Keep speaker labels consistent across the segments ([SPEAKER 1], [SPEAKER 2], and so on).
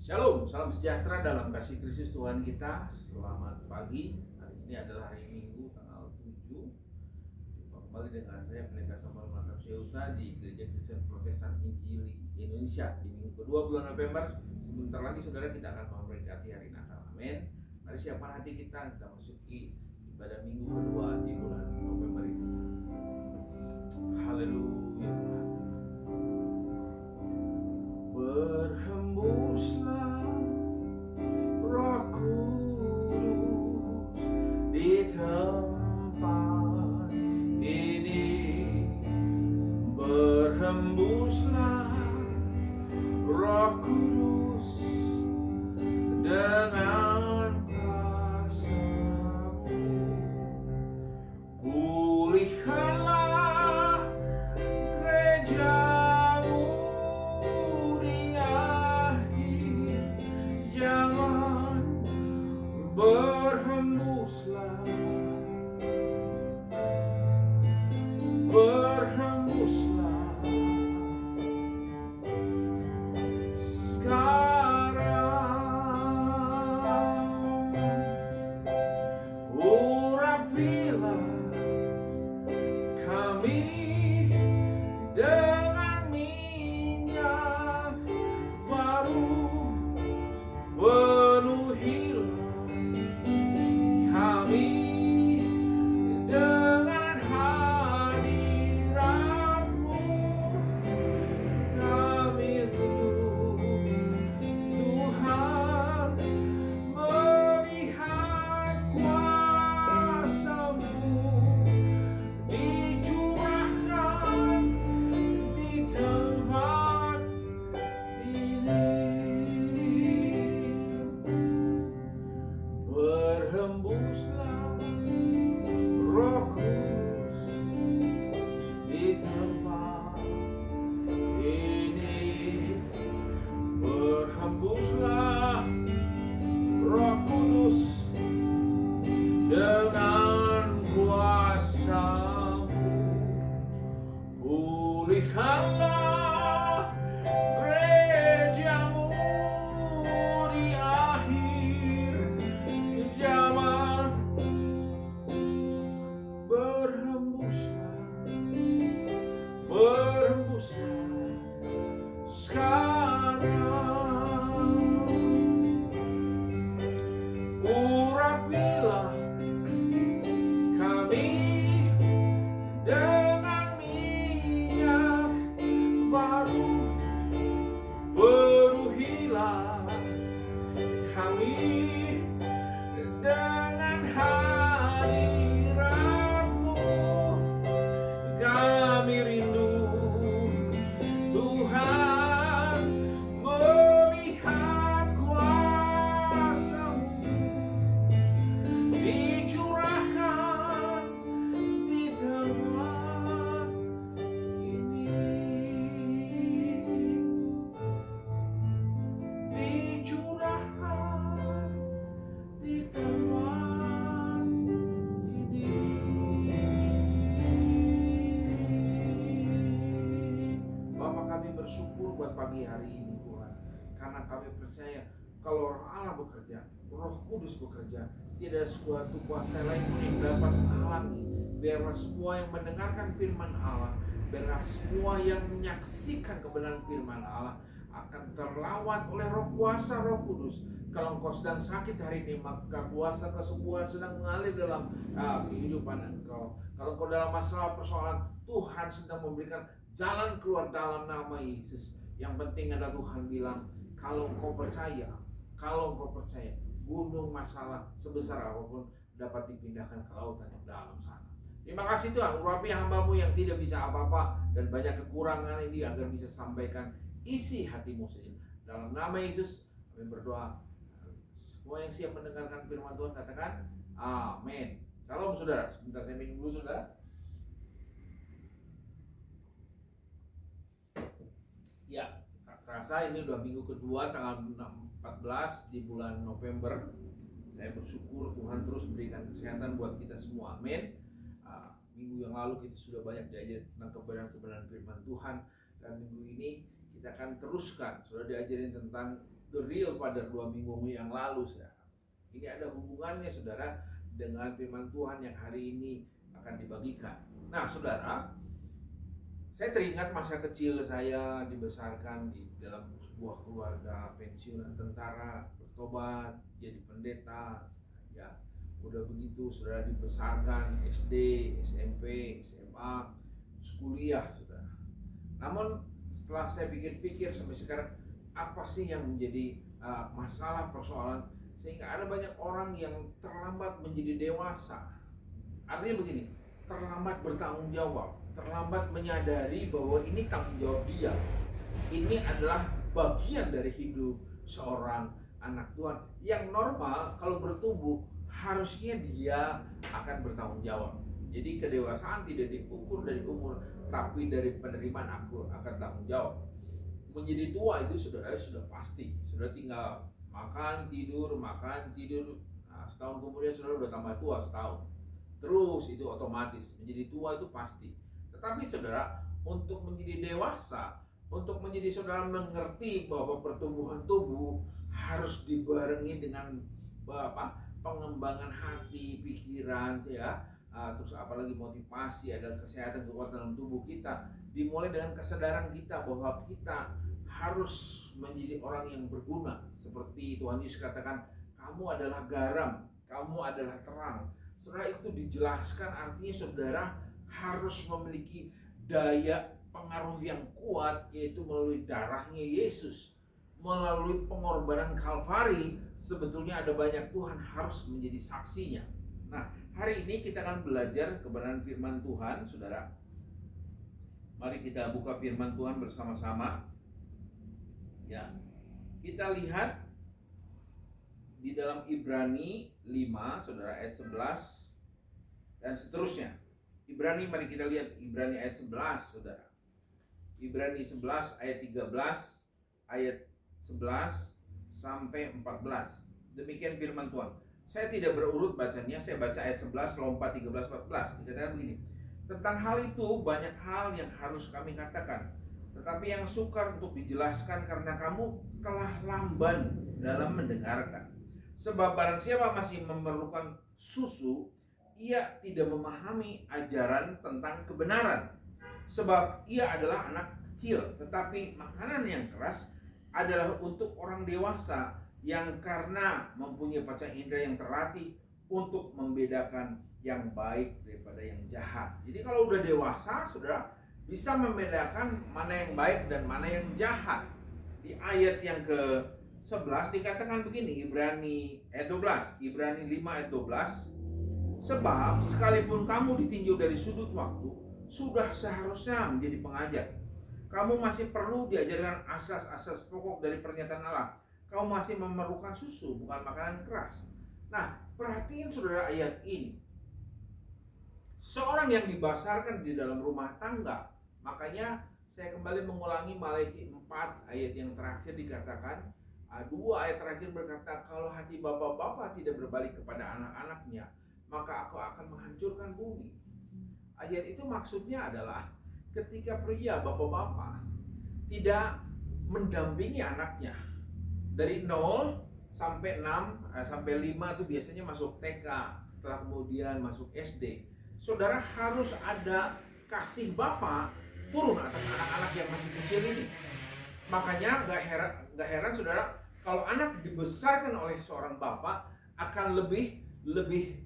[SPEAKER 1] Shalom, salam sejahtera dalam kasih Kristus Tuhan kita. Selamat pagi. Hari ini adalah hari Minggu tanggal 7. Jumpa kembali dengan saya Pendeta Samuel Mantap Syeuta di Gereja Kristen Protestan Injili Indonesia di minggu kedua bulan November. Sebentar lagi saudara kita akan memperingati hari Natal. Amin. Mari siapkan hati kita masuki ibadah minggu kedua di bulan November ini. Haleluya Tuhan. Berhembuslah Roh Kudus di tempat ini. Berhembuslah Roh Kudus dengan kuasa-Mu. Pulihkanlah gereja-Mu di akhir zaman. Berhembuslah, berhembuslah sekarang. Urapilah kami dengan minyak baru. Penuhilah kami dengan hadirat-Mu. Kami rindu Tuhan melihat kuasa-Mu dicurahkan di tempat ini. Berhembuslah Roh Kudus di tempat ini. Berhembuslah Roh Kudus dengan kuasa-Mu. Pulihkanlah gereja-Mu di akhir zaman. Berhembuslah, berhembuslah sekarang. Urapilah kami dengan minyak baru. Penuhilah kami dengan hadirat-Mu. Kami rindu Tuhan melihat kuasa-Mu dicurahkan di tempat ini. Dicurahkan di tempat ini. Bapa, kami bersyukur buat pagi hari ini Tuhan, karena kami percaya kalau Roh Allah bekerja, Roh Kudus bekerja, tidak suatu kuasa lain pun yang dapat menghalangi. Biarlah semua yang mendengarkan firman Allah, biarlah semua yang menyaksikan kebenaran firman Allah akan terlawat oleh roh kuasa Roh Kudus. Kalau engkau sedang sakit hari ini, maka kuasa kesembuhan sedang mengalir dalam kehidupan engkau. Kalau engkau dalam masalah persoalan, Tuhan sedang memberikan jalan keluar dalam nama Yesus. Yang penting adalah Tuhan bilang, kalau engkau percaya, gunung masalah sebesar apapun dapat dipindahkan ke lautan yang dalam sana. Terima kasih Tuhan, urapi hamba-Mu yang tidak bisa apa-apa dan banyak kekurangan ini agar bisa sampaikan isi hati-Mu sendiri. Dalam nama Yesus kami berdoa. Semua yang siap mendengarkan firman Tuhan katakan amin. Salam saudara. Sebentar saya minum dulu saudara. Ya, tak terasa ini udah minggu kedua tanggal 14 di bulan November. Saya bersyukur Tuhan terus berikan kesehatan buat kita semua. Amin. Minggu yang lalu kita sudah banyak diajar tentang kebenaran-kebenaran firman Tuhan, dan minggu ini kita akan teruskan. Sudah diajarin tentang the real pada 2 minggu yang lalu, saudara. Ini ada hubungannya, saudara, dengan firman Tuhan yang hari ini akan dibagikan. Nah, saudara, saya teringat masa kecil saya dibesarkan di dalam sebuah keluarga pensiunan tentara, bertobat, jadi pendeta, ya. Udah begitu, saudara, dibesarkan SD, SMP, SMA, kuliah, saudara. Namun setelah saya pikir-pikir sampai sekarang, apa sih yang menjadi masalah persoalan sehingga ada banyak orang yang terlambat menjadi dewasa? Artinya begini, terlambat bertanggung jawab, terlambat menyadari bahwa ini tanggung jawab dia. Ini adalah bagian dari hidup seorang anak Tuhan yang normal. Kalau bertumbuh harusnya dia akan bertanggung jawab. Jadi kedewasaan tidak diukur dari umur, tapi dari penerimaan aku akan tanggung jawab. Menjadi tua itu saudara sudah pasti. Saudara tinggal makan, tidur. Nah, setahun kemudian saudara udah tambah tua setahun. Terus itu otomatis. Menjadi tua itu pasti. Tetapi saudara, untuk menjadi dewasa, untuk menjadi saudara mengerti bahwa pertumbuhan tubuh harus dibarengi dengan pengembangan hati, pikiran, ya. Terus apalagi motivasi, ada kesehatan, kekuatan dalam tubuh kita. Dimulai dengan kesadaran kita bahwa kita harus menjadi orang yang berguna. Seperti Tuhan Yesus katakan, kamu adalah garam, kamu adalah terang. Saudara, itu dijelaskan artinya saudara harus memiliki daya pengaruh yang kuat, yaitu melalui darahnya Yesus. Melalui pengorbanan Kalvari, sebetulnya ada banyak Tuhan harus menjadi saksinya. Nah, hari ini kita akan belajar kebenaran firman Tuhan, saudara. Mari kita buka firman Tuhan bersama-sama. Ya, kita lihat di dalam Ibrani 5, saudara, ayat 11 dan seterusnya. Ibrani, mari kita lihat Ibrani ayat 11, saudara. Ibrani 11 ayat 13, ayat 11 sampai 14. Demikian firman Tuhan. Saya tidak berurut bacanya, saya baca ayat 11, lompat 13, 14. Dikatakan begini, tentang hal itu banyak hal yang harus kami katakan, tetapi yang sukar untuk dijelaskan karena kamu telah lamban dalam mendengarkan. Sebab barang siapa masih memerlukan susu, ia tidak memahami ajaran tentang kebenaran. Sebab ia adalah anak kecil, tetapi makanan yang keras adalah untuk orang dewasa yang karena mempunyai panca indera yang terlatih untuk membedakan yang baik daripada yang jahat. Jadi kalau udah dewasa, saudara bisa membedakan mana yang baik dan mana yang jahat. Di ayat yang ke-11 dikatakan begini, Ibrani ayat 12, Ibrani 5 ayat 12. Sebab sekalipun kamu ditinjau dari sudut waktu, sudah seharusnya menjadi pengajar. Kamu masih perlu diajarkan asas-asas pokok dari pernyataan Allah. Kamu masih memerlukan susu, bukan makanan keras. Nah, perhatiin saudara ayat ini. Seorang yang dibesarkan di dalam rumah tangga. Makanya saya kembali mengulangi Malaki 4 ayat yang terakhir dikatakan, 2 ayat terakhir berkata, kalau hati bapak-bapak tidak berbalik kepada anak-anaknya, maka aku akan menghancurkan bumi. Ayat itu maksudnya adalah ketika pria bapak-bapak tidak mendampingi anaknya dari 0 sampai 6 sampai 5 itu biasanya masuk TK, setelah kemudian masuk SD. Saudara harus ada kasih bapak turun atas anak-anak yang masih kecil ini. Makanya gak heran saudara kalau anak dibesarkan oleh seorang bapak akan lebih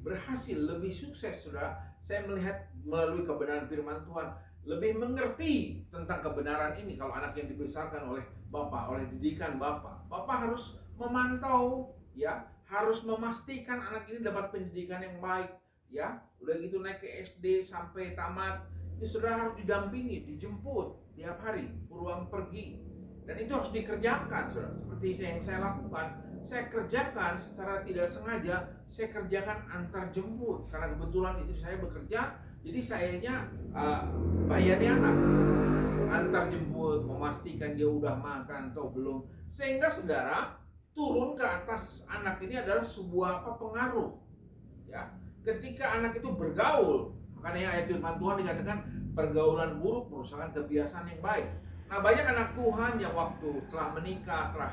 [SPEAKER 1] berhasil, lebih sukses, saudara. Saya melihat melalui kebenaran firman Tuhan, lebih mengerti tentang kebenaran ini kalau anak yang dibesarkan oleh bapak, oleh didikan bapak. Bapak harus memantau, ya, harus memastikan anak ini dapat pendidikan yang baik, ya. Udah gitu naik ke SD sampai tamat, itu saudara harus didampingi, dijemput tiap hari, pulang pergi. Dan itu harus dikerjakan, saudara. Seperti yang saya lakukan. Saya kerjakan secara tidak sengaja, saya kerjakan antar jemput karena kebetulan istri saya bekerja, jadi sayanya bayarnya anak antar jemput, memastikan dia udah makan atau belum, sehingga saudara turun ke atas anak ini adalah sebuah pengaruh, ya. Ketika anak itu bergaul, makanya ayat firman Tuhan dikatakan pergaulan buruk merupakan kebiasaan yang baik. Nah, banyak anak Tuhan yang waktu telah menikah, telah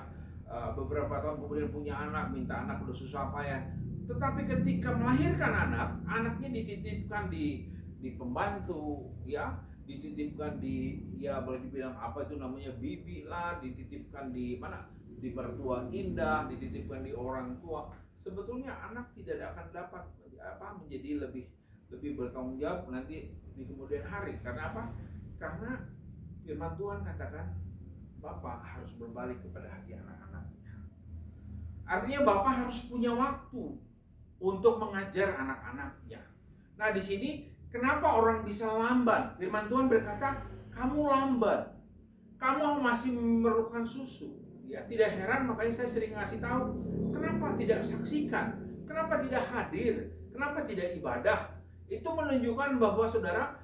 [SPEAKER 1] beberapa tahun kemudian punya anak, minta anak udah susah payah. Tetapi ketika melahirkan anak, anaknya dititipkan di pembantu, ya, dititipkan di, ya boleh dibilang apa itu namanya, bibi lah, dititipkan di mana, di mertua indah, dititipkan di orang tua. Sebetulnya anak tidak akan dapat menjadi lebih bertanggung jawab nanti di kemudian hari. Karena apa? Karena firman Tuhan katakan Bapak harus berbalik kepada hati anak-anaknya. Artinya Bapak harus punya waktu untuk mengajar anak-anaknya. Nah, di sini kenapa orang bisa lamban? Firman Tuhan berkata, kamu lamban, kamu masih memerlukan susu. Ya, tidak heran makanya saya sering ngasih tahu, kenapa tidak saksikan, kenapa tidak hadir, kenapa tidak ibadah. Itu menunjukkan bahwa saudara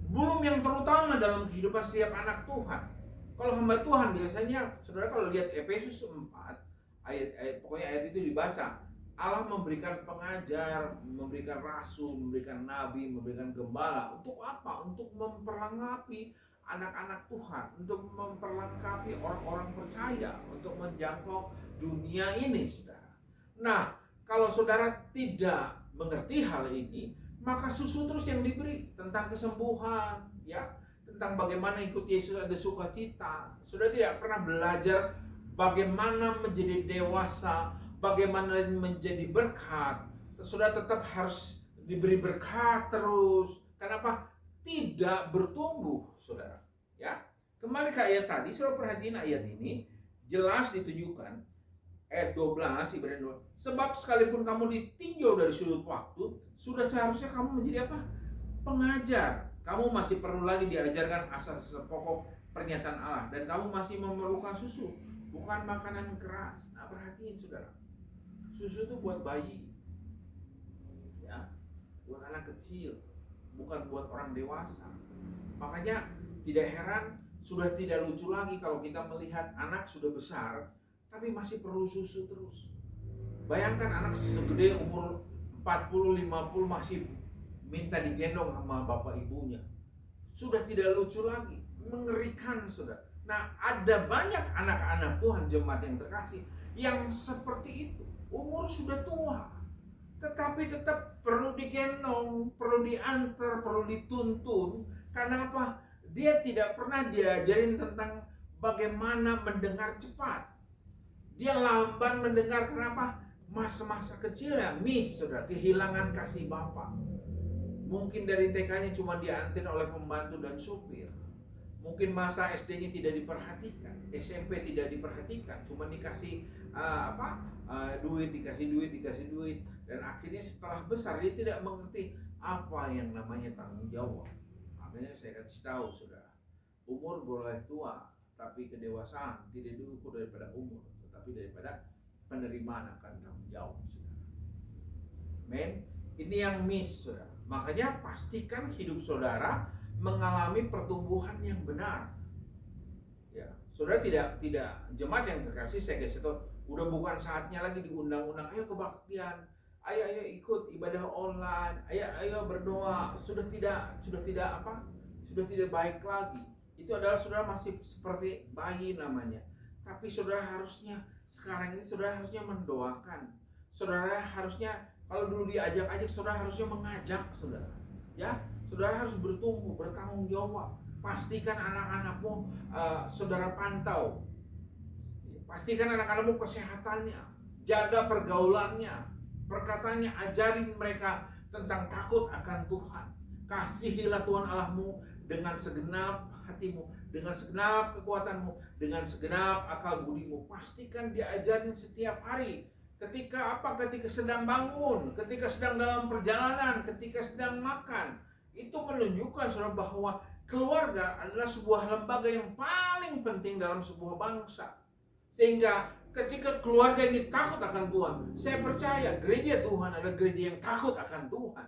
[SPEAKER 1] belum yang terutama dalam kehidupan setiap anak Tuhan. Kalau hamba Tuhan biasanya, saudara kalau lihat Efesus 4, pokoknya ayat itu dibaca, Allah memberikan pengajar, memberikan rasul, memberikan nabi, memberikan gembala. Untuk apa? Untuk memperlengkapi anak-anak Tuhan, untuk memperlengkapi orang-orang percaya, untuk menjangkau dunia ini, saudara. Nah, kalau saudara tidak mengerti hal ini, maka susu terus yang diberi tentang kesembuhan, ya, tentang bagaimana ikut Yesus ada sukacita. Saudara tidak pernah belajar bagaimana menjadi dewasa, bagaimana menjadi berkat. Saudara tetap harus diberi berkat terus. Kenapa? Tidak bertumbuh, saudara. Ya, kembali ke ayat tadi, saudara perhatiin ayat ini jelas ditunjukkan ayat 12 Ibrani 2. Sebab sekalipun kamu ditinjau dari sudut waktu, sudah seharusnya kamu menjadi apa? Pengajar. Kamu masih perlu lagi diajarkan asas pokok pernyataan Allah, dan kamu masih memerlukan susu, bukan makanan keras. Nah, perhatiin saudara, susu itu buat bayi, ya, buat anak kecil, bukan buat orang dewasa. Makanya tidak heran, sudah tidak lucu lagi kalau kita melihat anak sudah besar tapi masih perlu susu terus. Bayangkan anak segede umur 40-50 masih minta digendong sama bapak ibunya. Sudah tidak lucu lagi, mengerikan, saudara. Nah, ada banyak anak-anak Tuhan, jemaat yang terkasih, yang seperti itu. Umur sudah tua, tetapi tetap perlu digendong, perlu diantar, perlu dituntun. Karena apa? Dia tidak pernah diajarin tentang bagaimana mendengar cepat. Dia lamban mendengar. Kenapa? Masa-masa kecilnya miss, saudara, kehilangan kasih bapak. Mungkin dari TK-nya cuma diantin oleh pembantu dan supir. Mungkin masa SD-nya tidak diperhatikan, SMP tidak diperhatikan, cuma dikasih duit, dikasih duit, dan akhirnya setelah besar dia tidak mengerti apa yang namanya tanggung jawab. Makanya saya kasih tahu, saudara, umur boleh tua, tapi kedewasaan tidak diukur daripada umur, tetapi daripada penerimaan akan tanggung jawab, saudara. Men, ini yang miss, saudara. Makanya pastikan hidup saudara mengalami pertumbuhan yang benar. Ya, saudara tidak jemaat yang terkasih, saya kasih tahu, udah bukan saatnya lagi diundang-undang, ayo kebaktian, ayo ikut ibadah online, ayo berdoa. Sudah tidak baik lagi. Itu adalah saudara masih seperti bayi namanya. Tapi saudara harusnya sekarang ini saudara harusnya mendoakan. Saudara harusnya, kalau dulu diajak-ajak, saudara harusnya mengajak, saudara. Ya, saudara harus bertumbuh, bertanggung jawab. Pastikan anak-anakmu saudara pantau. Pastikan anak-anakmu kesehatannya, jaga pergaulannya, perkataannya, ajarin mereka tentang takut akan Tuhan. Kasihilah Tuhan Allahmu dengan segenap hatimu, dengan segenap kekuatanmu, dengan segenap akal budimu. Pastikan diajarin setiap hari. Ketika sedang bangun, ketika sedang dalam perjalanan, ketika sedang makan. Itu menunjukkan, saudara, bahwa keluarga adalah sebuah lembaga yang paling penting dalam sebuah bangsa. Sehingga ketika keluarga ini takut akan Tuhan, saya percaya gereja Tuhan adalah gereja yang takut akan Tuhan.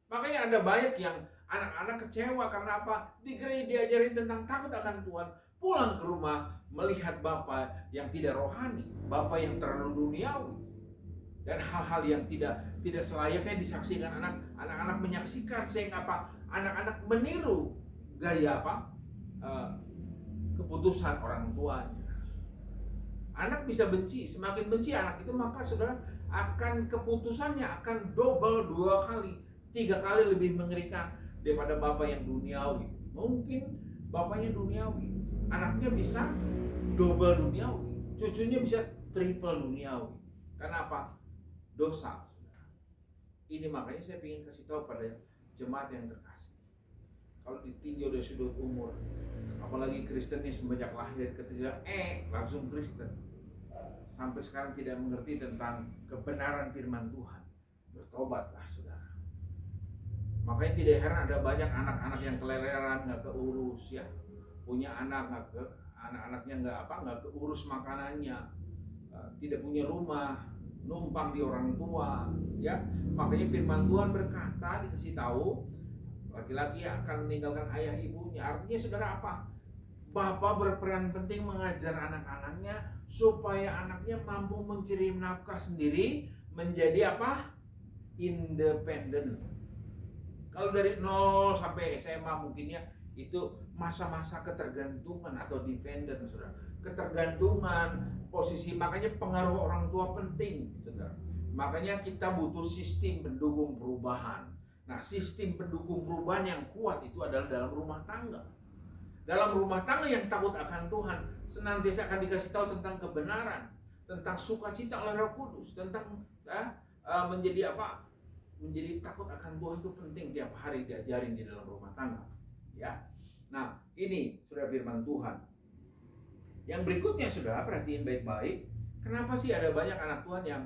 [SPEAKER 1] Makanya ada banyak yang anak-anak kecewa karena apa? Di gereja diajarin tentang takut akan Tuhan, pulang ke rumah melihat bapak yang tidak rohani, bapak yang terlalu duniawi, dan hal-hal yang tidak selayaknya disaksikan. Anak-anak menyaksikan, sehingga apa? Anak-anak meniru gaya keputusan orang tuanya. Anak bisa benci, semakin benci anak itu maka saudara akan keputusannya akan double 2 kali, 3 kali lebih mengerikan daripada bapak yang duniawi. Mungkin bapaknya duniawi, anaknya bisa double duniawi, cucunya bisa triple duniawi. Karena apa? Dosa, saudara. Ini makanya saya ingin kasih tahu pada jemaat yang terkasih. Kalau ditinjau dari sudut umur, apalagi Kristennya semenjak lahir ketika langsung Kristen, sampai sekarang tidak mengerti tentang kebenaran firman Tuhan, bertobatlah saudara. Makanya tidak heran ada banyak anak-anak yang keleleran, nggak keurus ya, punya anak anak-anaknya nggak keurus makanannya, tidak punya rumah, numpang di orang tua ya. Makanya firman Tuhan berkata, dikasih tahu laki-laki akan meninggalkan ayah ibunya. Artinya saudara apa? Bapak berperan penting mengajar anak-anaknya supaya anaknya mampu mencari nafkah sendiri, menjadi apa? Independen. Kalau dari 0 sampai SMA mungkinnya itu masa-masa ketergantungan atau dependent, saudara. Ketergantungan, posisi, makanya pengaruh orang tua penting, saudara. Makanya kita butuh sistem pendukung perubahan. Nah, sistem pendukung perubahan yang kuat itu adalah dalam rumah tangga. Dalam rumah tangga yang takut akan Tuhan, senantiasa akan dikasih tahu tentang kebenaran, tentang sukacita oleh Roh Kudus, tentang menjadi apa? Menjadi takut akan Tuhan itu penting tiap hari diajarin di dalam rumah tangga. Ya. Nah, ini sudah firman Tuhan. Yang berikutnya saudara perhatiin baik-baik. Kenapa sih ada banyak anak Tuhan yang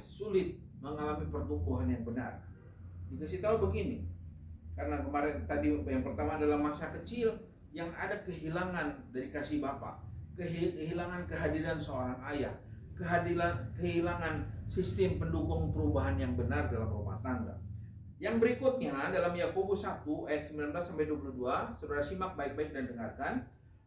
[SPEAKER 1] sulit mengalami pertumbuhan yang benar? Dikasih tahu begini, karena kemarin tadi yang pertama adalah masa kecil yang ada kehilangan dari kasih Bapa, kehilangan kehadiran seorang ayah, kehilangan sistem pendukung perubahan yang benar dalam rumah tangga. Yang berikutnya dalam Yakobus 1 ayat 19 sampai 22, saudara simak baik-baik dan dengarkan.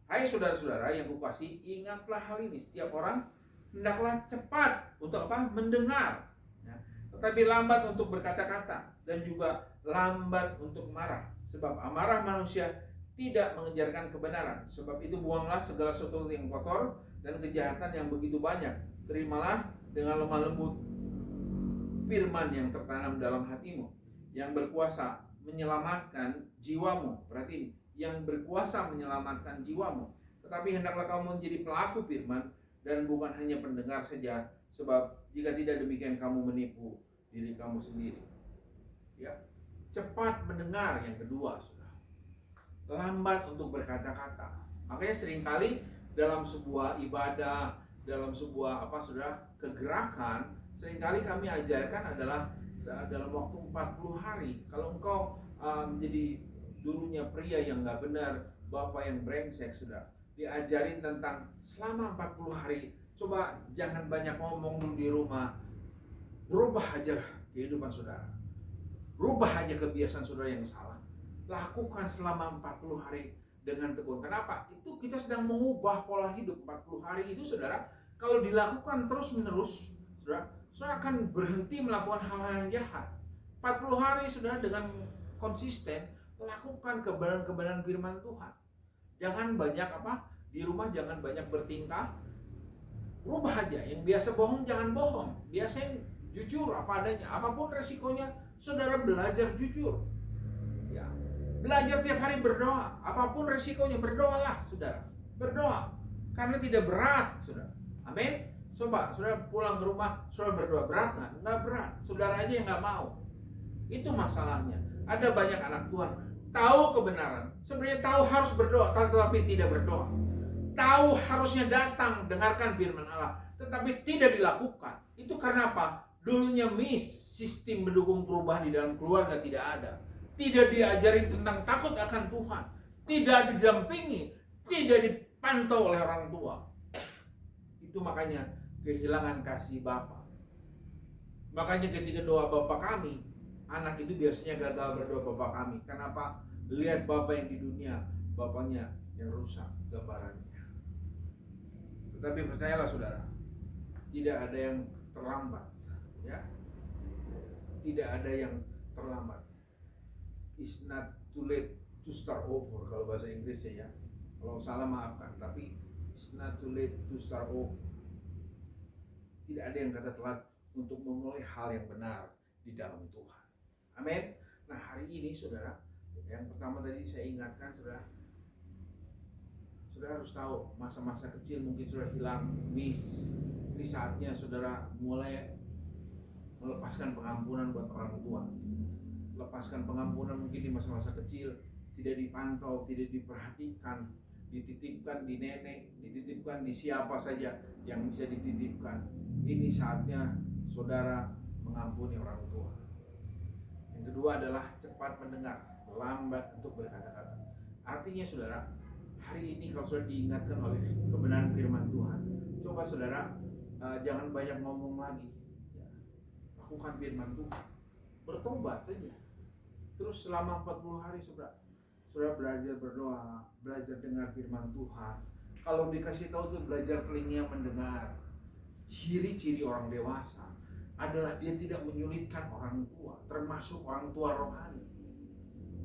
[SPEAKER 1] Hai saudara-saudara yang kukasihi, ingatlah hal ini, setiap orang hendaklah cepat untuk apa? Mendengar, ya, tetapi lambat untuk berkata-kata, dan juga lambat untuk marah, sebab amarah manusia tidak mengejarkan kebenaran. Sebab itu buanglah segala sesuatu yang kotor dan kejahatan yang begitu banyak. Terimalah dengan lemah lembut firman yang tertanam dalam hatimu, yang berkuasa menyelamatkan jiwamu. Berarti yang berkuasa menyelamatkan jiwamu. Tetapi hendaklah kamu menjadi pelaku firman dan bukan hanya pendengar saja, sebab jika tidak demikian kamu menipu diri kamu sendiri. Ya, cepat mendengar yang kedua, saudara. Lambat untuk berkata-kata. Makanya seringkali dalam sebuah ibadah, dalam sebuah saudara, kegerakan, seringkali kami ajarkan adalah dalam waktu 40 hari. Kalau engkau menjadi dulunya pria yang nggak benar, bapak yang brengsek, saudara, diajarin tentang selama 40 hari, coba jangan banyak ngomong dulu di rumah, berubah aja kehidupan saudara. Rubah aja kebiasaan saudara yang salah. Lakukan selama 40 hari dengan tekun. Kenapa? Itu kita sedang mengubah pola hidup. 40 hari itu saudara, kalau dilakukan terus menerus, saudara akan berhenti melakukan hal-hal yang jahat. 40 hari saudara dengan konsisten lakukan kebenaran-kebenaran firman Tuhan. Jangan banyak di rumah jangan banyak bertingkah. Rubah aja. Yang biasa bohong jangan bohong. Biasain jujur apa adanya. Apapun resikonya, saudara belajar jujur, ya, belajar tiap hari berdoa, apapun resikonya berdoalah, saudara, berdoa, karena tidak berat, saudara, amin. Coba, saudara pulang ke rumah, saudara berdoa, berat nggak? Nggak berat, saudara aja yang nggak mau. Itu masalahnya. Ada banyak anak Tuhan tahu kebenaran, sebenarnya tahu harus berdoa, tetapi tidak berdoa. Tahu harusnya datang dengarkan firman Allah, tetapi tidak dilakukan. Itu karena apa? Dulunya sistem mendukung perubahan di dalam keluarga tidak ada. Tidak diajarin tentang takut akan Tuhan. Tidak didampingi. Tidak dipantau oleh orang tua. Itu makanya kehilangan kasih Bapa. Makanya ketika doa Bapa kami, anak itu biasanya gagal berdoa Bapa kami. Kenapa? Lihat Bapa yang di dunia, Bapanya yang rusak gambarannya. Tetapi percayalah saudara, tidak ada yang terlambat. Ya, tidak ada yang terlambat. It's not too late to start over kalau bahasa Inggrisnya, ya. Kalau salah maafkan, tapi it's It's not too late to start over. Tidak ada yang kata telat untuk memulai hal yang benar di dalam Tuhan. Amin. Nah, hari ini saudara, yang pertama tadi saya ingatkan saudara harus tahu masa-masa kecil mungkin sudah hilang miss. Ini saatnya saudara mulai melepaskan pengampunan buat orang tua. Lepaskan pengampunan mungkin di masa-masa kecil, tidak dipantau, tidak diperhatikan, dititipkan di nenek, dititipkan di siapa saja yang bisa dititipkan. Ini saatnya saudara mengampuni orang tua. Yang kedua adalah cepat mendengar, lambat untuk berkata-kata. Artinya saudara, hari ini kalau sudah diingatkan oleh kebenaran firman Tuhan, coba saudara jangan banyak ngomong lagi. Lakukan firman Tuhan, bertobat saja. Terus selama 40 hari saudara belajar berdoa, belajar dengar firman Tuhan. Kalau dikasih tahu tuh belajar telinga mendengar. Ciri-ciri orang dewasa adalah dia tidak menyulitkan orang tua, termasuk orang tua rohani.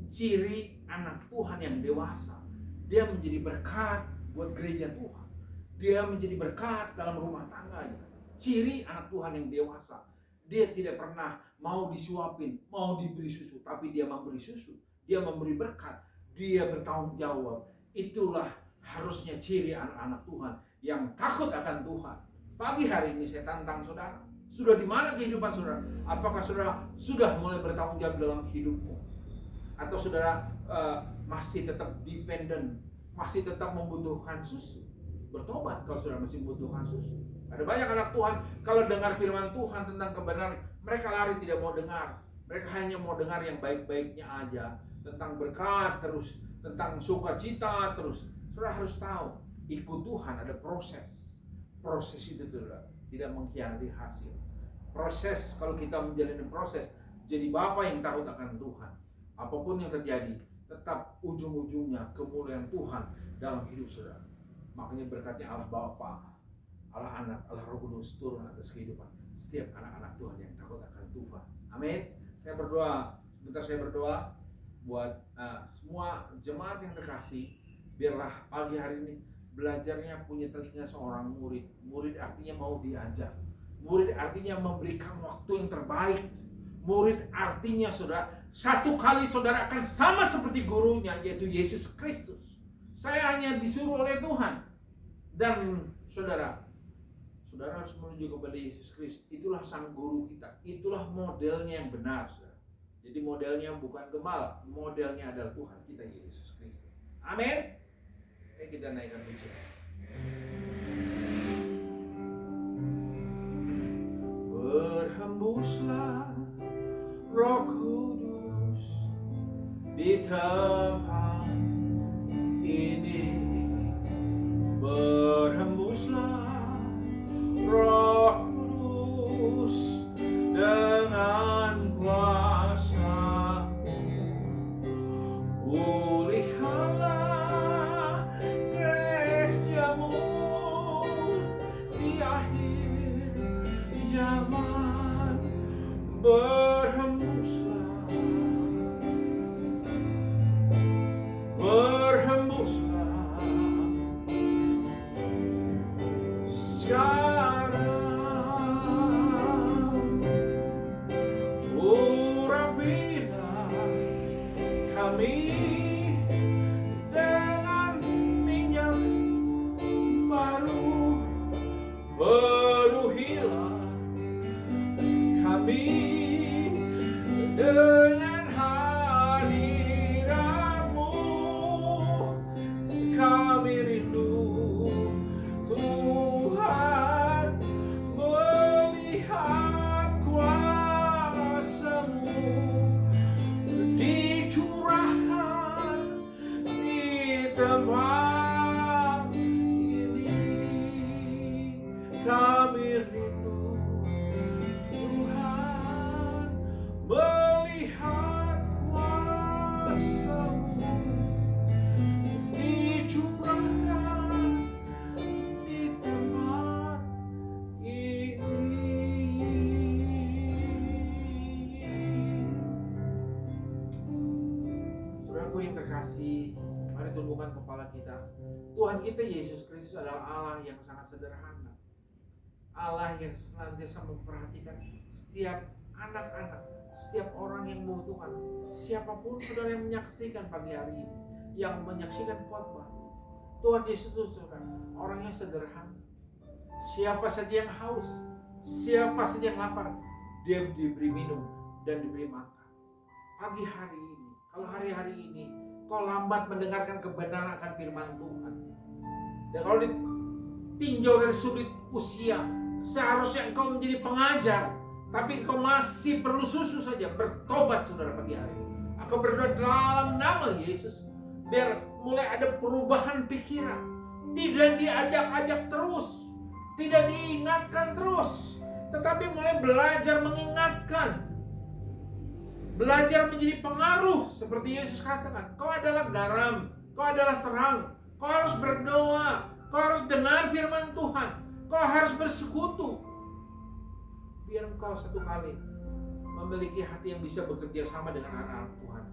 [SPEAKER 1] Ciri anak Tuhan yang dewasa, dia menjadi berkat buat gereja Tuhan. Dia menjadi berkat dalam rumah tangganya. Ciri anak Tuhan yang dewasa, dia tidak pernah mau disuapin, mau diberi susu, tapi dia memberi susu. Dia memberi berkat, dia bertanggung jawab. Itulah harusnya ciri anak-anak Tuhan yang takut akan Tuhan. Pagi hari ini saya tantang saudara, sudah di mana kehidupan saudara? Apakah saudara sudah mulai bertanggung jawab dalam hidupmu? Atau saudara masih tetap dependent, masih tetap membutuhkan susu? Bertobat kalau saudara masih membutuhkan susu. Ada banyak anak Tuhan, kalau dengar firman Tuhan tentang kebenaran, mereka lari tidak mau dengar. Mereka hanya mau dengar yang baik-baiknya aja, tentang berkat terus, tentang sukacita terus. Saudara harus tahu, ikut Tuhan ada proses. Proses itu tidak mengkhianati hasil. Proses, kalau kita menjalani proses, jadi bapa yang takut akan Tuhan. Apapun yang terjadi, tetap ujung-ujungnya kemuliaan Tuhan dalam hidup saudara. Makanya berkatnya Allah Bapa, Allah Anak, Allah Roh Kudus turun atas kehidupan setiap anak-anak Tuhan yang takut akan Tuhan. Amin. Saya berdoa, sebentar saya berdoa buat semua jemaat yang terkasih, biarlah pagi hari ini belajarnya punya telinga seorang murid. Murid artinya mau diajar. Murid artinya memberikan waktu yang terbaik. Murid artinya saudara, satu kali saudara akan sama seperti gurunya, yaitu Yesus Kristus. Saya hanya disuruh oleh Tuhan. Dan saudara harus menuju kepada Yesus Kristus. Itulah sang guru kita. Itulah modelnya yang benar saudara. Jadi modelnya bukan gembala, modelnya adalah Tuhan kita, Yesus Kristus. Amin. Kita naikkan pujian. Berhembuslah Roh Kudus di tempat ini. Berhembuslah Roh Kudus dengan kuasa. Pulihkanlah gerejamu di akhir zaman. Berhembuslah, berhembuslah sekarang. Urapilah kami dengan minyak baru. Penuhilah kami dengan hadirat-Mu. Kami rindu Tuhan melihat kuasa-Mu dicurahkan di tempat ini. Kami rindu Tuhan melihat kuasa-Mu dicurahkan di tempat ini. Saudaraku yang terkasih, mari Mari tundukkan kepala kita. Tuhan kita Yesus Kristus adalah Allah yang sangat sederhana. Allah yang senantiasa memperhatikan setiap anak-anak, setiap orang yang membutuhkan. Siapapun saudara yang menyaksikan pagi hari ini, yang menyaksikan khotbah, Tuhan Yesus itu orang yang sederhana. Siapa saja yang haus, siapa saja yang lapar, dia diberi minum dan diberi makan. Pagi hari ini, kalau hari-hari ini kau lambat mendengarkan kebenaran akan firman Tuhan, dan kalau ditinjau dari sudut usia, seharusnya engkau menjadi pengajar, tapi engkau masih perlu susu saja. Bertobat saudara pagi hari ini. Aku berdoa dalam nama Yesus, biar mulai ada perubahan pikiran. Tidak diajak-ajak terus, tidak diingatkan terus, tetapi mulai belajar mengingatkan. Belajar menjadi pengaruh. Seperti Yesus katakan, kau adalah garam, kau adalah terang. Kau harus berdoa, kau harus dengar firman Tuhan, kau harus bersekutu. Biar engkau satu kali memiliki hati yang bisa bekerja sama dengan anak-anak Tuhan.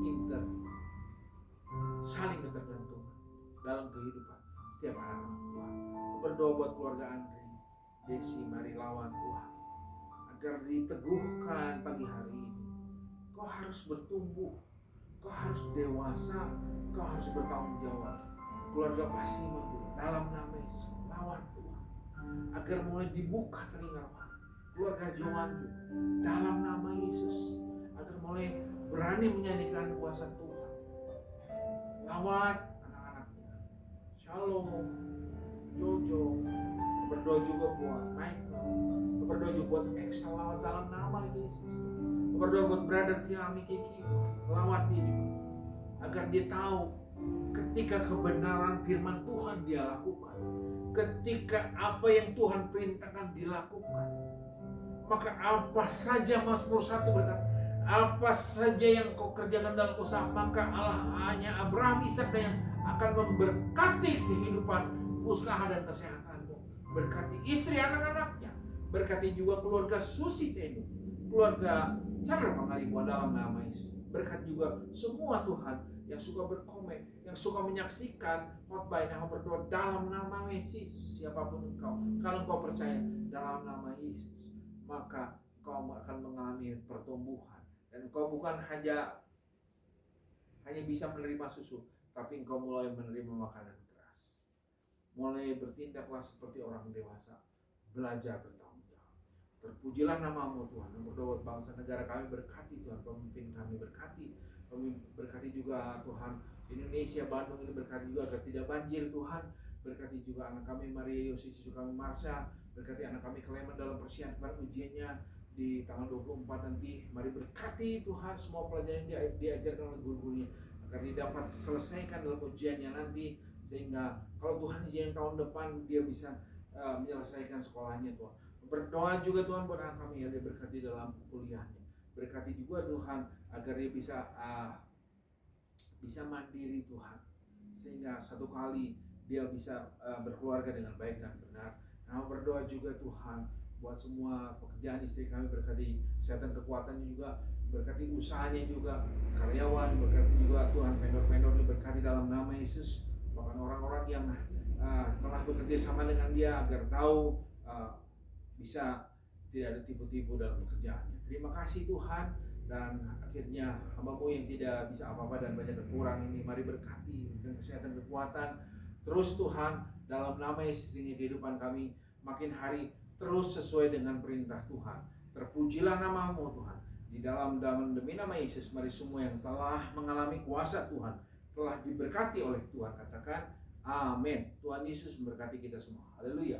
[SPEAKER 1] Inter, saling ketergantungan dalam kehidupan setiap anak-anak Tuhan. Berdoa buat keluarga Andri, Desi, mari lawan Tuhan, agar diteguhkan pagi hari ini. Kau harus bertumbuh, kau harus dewasa, kau harus bertanggung jawab. Keluarga pasti mampu dalam nama Yesus. Lawan Tuhan, agar mulai dibuka telinga keluarga Johan dalam nama Yesus, agar mulai berani menyanyikan kuasa Tuhan. Lawan anak-anaknya, Shalom, Jojo, berdoa juga buat Michael, berdoa juga buat Excel, lawan dalam nama Yesus. Berdoa buat brother Tiami Kiki, lawan dia juga, agar dia tahu ketika kebenaran firman Tuhan dia lakukan, ketika apa yang Tuhan perintahkan dilakukan, maka apa saja Mazmur 1 berkata, apa saja yang kau kerjakan dalam usaha, maka Allah hanya Abraham, Ishak yang akan memberkati kehidupan usaha dan kesehatanmu. Berkati istri anak-anaknya, berkati juga keluarga Susi Tenu, keluarga Chandra Pangaribuan dalam nama Yesus. Berkat juga semua Tuhan yang suka berkomen, yang suka menyaksikan khotbah ini. Aku berdoa dalam nama Yesus, siapapun engkau, kalau engkau percaya dalam nama Yesus, maka kau akan mengalami pertumbuhan, dan engkau bukan hanya bisa menerima susu, tapi engkau mulai menerima makanan keras. Mulai bertindaklah seperti orang dewasa, belajar bertanggung jawab. Terpujilah namamu Tuhan. Berdoa bangsa negara kami, berkati Tuhan, pemimpin kami berkati juga Tuhan Indonesia, Bandung ini berkati juga agar tidak banjir Tuhan. Berkati juga anak kami Maria Yosi, cucu kami Marsha, berkati anak kami Clement dalam persiapan ujiannya di tanggal 24 nanti. Mari berkati Tuhan semua pelajaran yang diajarkan oleh guru-gurunya, agar dia dapat selesaikan dalam ujiannya nanti, sehingga kalau Tuhan izin tahun depan dia bisa menyelesaikan sekolahnya Tuhan. Berdoa juga Tuhan buat anak kami yang dia berkati dalam kuliahnya. Berkati juga Tuhan agar dia bisa mandiri Tuhan, sehingga satu kali dia bisa berkeluarga dengan baik dan benar. Nah, berdoa juga Tuhan buat semua pekerjaan istri kami, berkati kesehatan kekuatannya juga, berkati usahanya juga, karyawan, berkati juga Tuhan vendor-vendor berkati dalam nama Yesus. Bahkan orang-orang yang telah bekerja sama dengan dia agar tahu bisa tidak ada tipu-tipu dalam pekerjaannya. Terima kasih Tuhan, dan akhirnya hamba-Mu yang tidak bisa apa-apa dan banyak berkurang ini, mari berkati dengan kesehatan kekuatan terus Tuhan dalam nama Yesus, sehingga kehidupan kami makin hari terus sesuai dengan perintah Tuhan. Terpujilah namamu Tuhan. Di dalam demi nama Yesus, mari semua yang telah mengalami kuasa Tuhan telah diberkati oleh Tuhan, katakan amin. Tuhan Yesus memberkati kita semua. Haleluya.